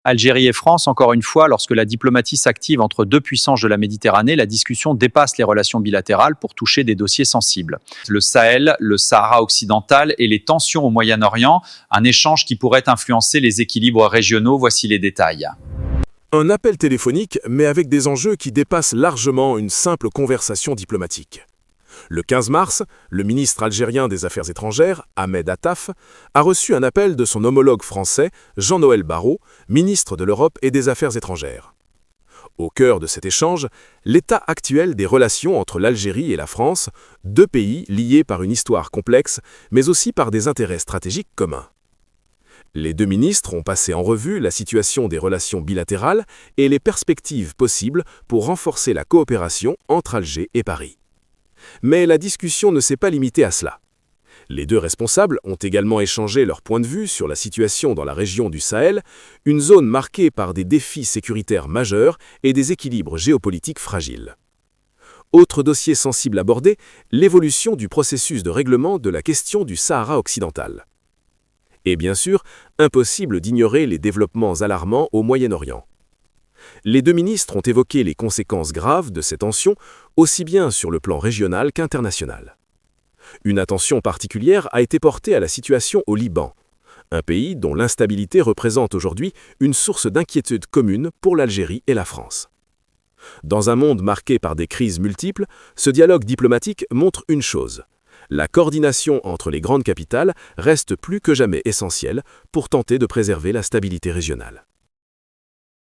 Algérie et France, encore une fois, lorsque la diplomatie s'active entre deux puissances de la Méditerranée, la discussion dépasse les relations bilatérales pour toucher des dossiers sensibles. Le Sahel, le Sahara occidental et les tensions au Moyen-Orient, un échange qui pourrait influencer les équilibres régionaux, voici les détails. Un appel téléphonique, mais avec des enjeux qui dépassent largement une simple conversation diplomatique. Le 15 mars, le ministre algérien des Affaires étrangères, Ahmed Attaf, a reçu un appel de son homologue français, Jean-Noël Barrot, ministre de l'Europe et des Affaires étrangères. Au cœur de cet échange, l'état actuel des relations entre l'Algérie et la France, deux pays liés par une histoire complexe, mais aussi par des intérêts stratégiques communs. Les deux ministres ont passé en revue la situation des relations bilatérales et les perspectives possibles pour renforcer la coopération entre Alger et Paris. Mais la discussion ne s'est pas limitée à cela. Les deux responsables ont également échangé leur point de vue sur la situation dans la région du Sahel, une zone marquée par des défis sécuritaires majeurs et des équilibres géopolitiques fragiles. Autre dossier sensible abordé, l'évolution du processus de règlement de la question du Sahara occidental. Et bien sûr, impossible d'ignorer les développements alarmants au Moyen-Orient. Les deux ministres ont évoqué les conséquences graves de ces tensions, aussi bien sur le plan régional qu'international. Une attention particulière a été portée à la situation au Liban, un pays dont l'instabilité représente aujourd'hui une source d'inquiétude commune pour l'Algérie et la France. Dans un monde marqué par des crises multiples, ce dialogue diplomatique montre une chose. La coordination entre les grandes capitales reste plus que jamais essentielle pour tenter de préserver la stabilité régionale.